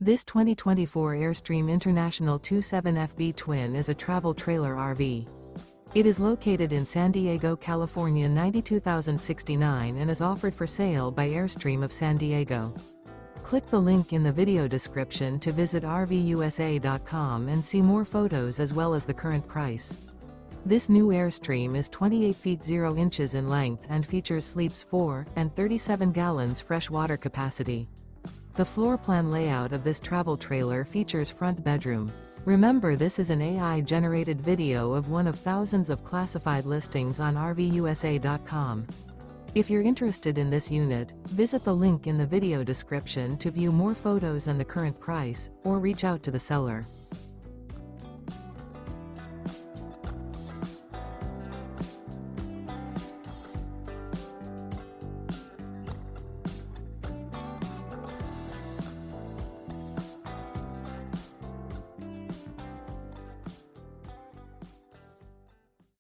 This 2024 Airstream International 27FB Twin is a travel trailer RV. It is located in San Diego, California 92069 and is offered for sale by Airstream of San Diego. Click the link in the video description to visit RVUSA.com and see more photos as well as the current price. This new Airstream is 28 feet 0 inches in length and features sleeps 4 and 37 gallons fresh water capacity. The floor plan layout of this travel trailer features front bedroom. Remember, this is an AI-generated video of one of thousands of classified listings on RVUSA.com. If you're interested in this unit, visit the link in the video description to view more photos and the current price, or reach out to the seller.